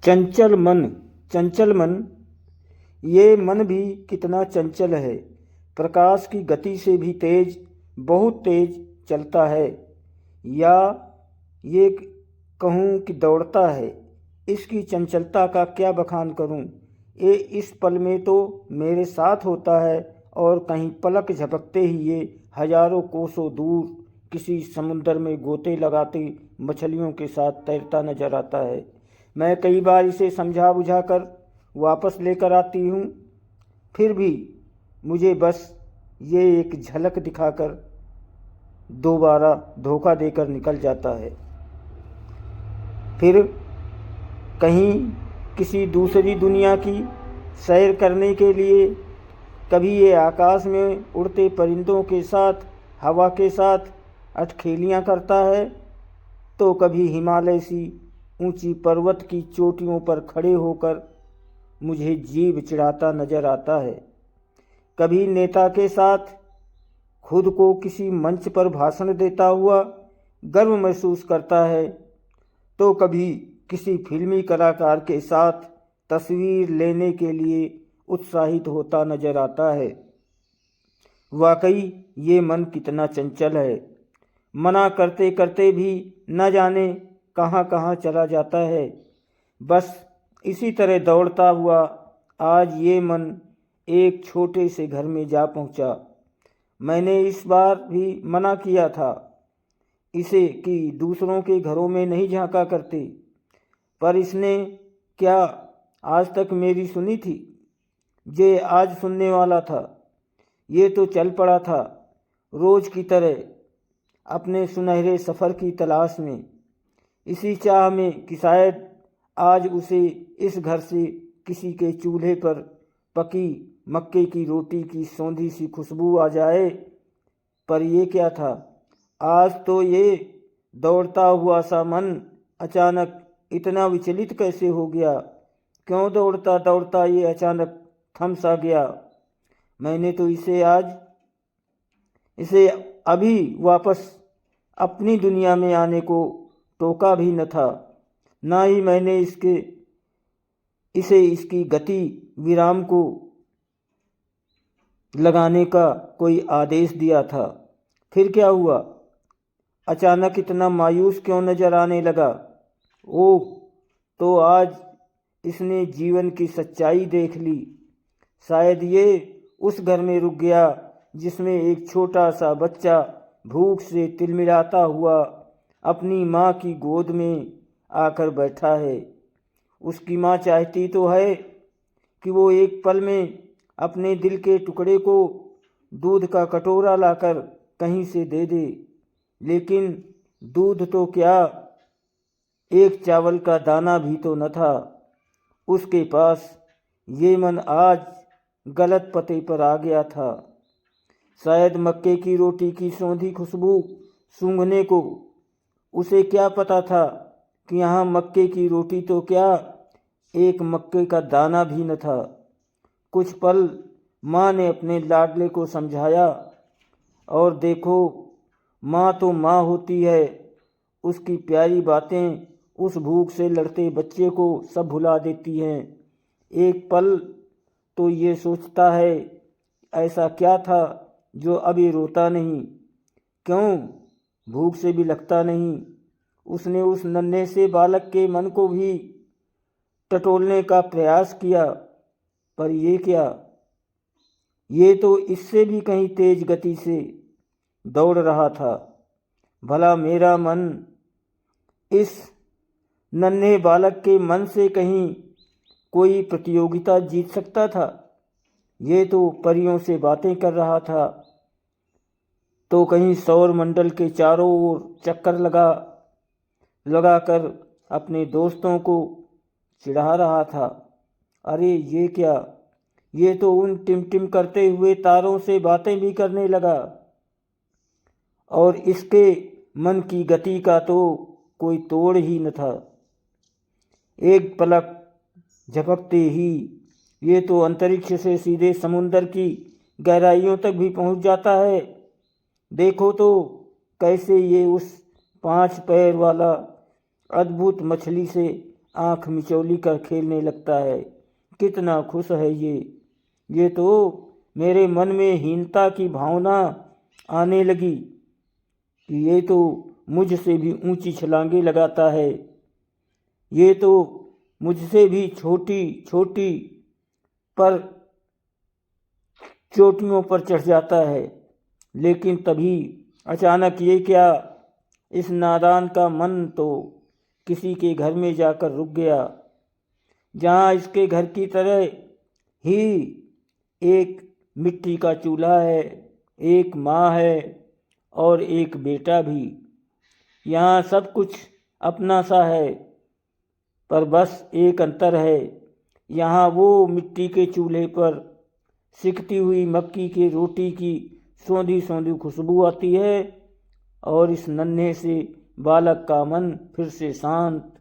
चंचल मन। चंचल मन, ये मन भी कितना चंचल है। प्रकाश की गति से भी तेज, बहुत तेज चलता है, या ये कहूँ कि दौड़ता है। इसकी चंचलता का क्या बखान करूँ। ये इस पल में तो मेरे साथ होता है और कहीं पलक झपकते ही ये हजारों कोसों दूर किसी समुंदर में गोते लगाते मछलियों के साथ तैरता नजर आता है। मैं कई बार इसे समझा बुझा कर वापस लेकर आती हूँ, फिर भी मुझे बस ये एक झलक दिखाकर दोबारा धोखा देकर निकल जाता है। फिर कहीं किसी दूसरी दुनिया की सैर करने के लिए कभी ये आकाश में उड़ते परिंदों के साथ, हवा के साथ अटखेलियाँ करता है, तो कभी हिमालय सी ऊंची पर्वत की चोटियों पर खड़े होकर मुझे जीभ चिढ़ाता नजर आता है। कभी नेता के साथ खुद को किसी मंच पर भाषण देता हुआ गर्व महसूस करता है, तो कभी किसी फिल्मी कलाकार के साथ तस्वीर लेने के लिए उत्साहित होता नजर आता है। वाकई ये मन कितना चंचल है। मना करते करते भी न जाने कहाँ कहाँ चला जाता है। बस इसी तरह दौड़ता हुआ आज ये मन एक छोटे से घर में जा पहुंचा। मैंने इस बार भी मना किया था इसे कि दूसरों के घरों में नहीं झांका करते, पर इसने क्या आज तक मेरी सुनी थी। जे आज सुनने वाला था, ये तो चल पड़ा था रोज की तरह अपने सुनहरे सफ़र की तलाश में, इसी चाह में कि शायद आज उसे इस घर से किसी के चूल्हे पर पकी मक्के की रोटी की सौंधी सी खुशबू आ जाए। पर ये क्या था, आज तो ये दौड़ता हुआ सा मन अचानक इतना विचलित कैसे हो गया। क्यों दौड़ता दौड़ता ये अचानक थम सा गया। मैंने तो इसे अभी वापस अपनी दुनिया में आने को टोका भी न था, ना ही मैंने इसे इसकी गति विराम को लगाने का कोई आदेश दिया था। फिर क्या हुआ, अचानक इतना मायूस क्यों नजर आने लगा। ओह, तो आज इसने जीवन की सच्चाई देख ली। शायद ये उस घर में रुक गया जिसमें एक छोटा सा बच्चा भूख से तिलमिलाता हुआ अपनी माँ की गोद में आकर बैठा है। उसकी माँ चाहती तो है कि वो एक पल में अपने दिल के टुकड़े को दूध का कटोरा लाकर कहीं से दे दे, लेकिन दूध तो क्या, एक चावल का दाना भी तो न था उसके पास। ये मन आज गलत पते पर आ गया था। शायद मक्के की रोटी की सौंधी खुशबू सूंघने को उसे क्या पता था कि यहाँ मक्के की रोटी तो क्या, एक मक्के का दाना भी न था। कुछ पल माँ ने अपने लाडले को समझाया, और देखो, माँ तो माँ होती है। उसकी प्यारी बातें उस भूख से लड़ते बच्चे को सब भुला देती हैं। एक पल तो ये सोचता है, ऐसा क्या था जो अभी रोता नहीं, क्यों भूख से भी लगता नहीं। उसने उस नन्हे से बालक के मन को भी टटोलने का प्रयास किया, पर ये क्या, ये तो इससे भी कहीं तेज गति से दौड़ रहा था। भला मेरा मन इस नन्हे बालक के मन से कहीं कोई प्रतियोगिता जीत सकता था। ये तो परियों से बातें कर रहा था, तो कहीं सौर मंडल के चारों ओर चक्कर लगाकर अपने दोस्तों को चिढ़ा रहा था। अरे ये क्या, ये तो उन टिमटिम करते हुए तारों से बातें भी करने लगा, और इसके मन की गति का तो कोई तोड़ ही न था। एक पलक झपकते ही ये तो अंतरिक्ष से सीधे समुंदर की गहराइयों तक भी पहुंच जाता है। देखो तो कैसे ये उस 5 पैर वाला अद्भुत मछली से आँख मिचौली कर खेलने लगता है। कितना खुश है ये तो मेरे मन में हीनता की भावना आने लगी कि ये तो मुझसे भी ऊंची छलांगे लगाता है, ये तो मुझसे भी छोटी छोटी पर चोटियों पर चढ़ जाता है। लेकिन तभी अचानक ये क्या, इस नादान का मन तो किसी के घर में जाकर रुक गया, जहाँ इसके घर की तरह ही एक मिट्टी का चूल्हा है, एक माँ है और एक बेटा भी। यहाँ सब कुछ अपना सा है, पर बस एक अंतर है, यहाँ वो मिट्टी के चूल्हे पर सिकती हुई मक्की की रोटी की सौंधी सौंधी खुशबू आती है और इस नन्हे से बालक का मन फिर से शांत,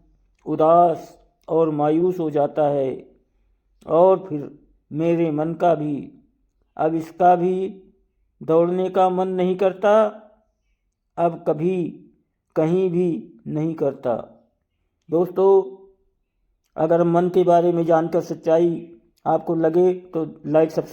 उदास और मायूस हो जाता है। और फिर मेरे मन का भी, अब इसका भी दौड़ने का मन नहीं करता, अब कभी कहीं भी नहीं करता। दोस्तों, अगर मन के बारे में जानकर सच्चाई आपको लगे तो लाइक सब्सक्राइब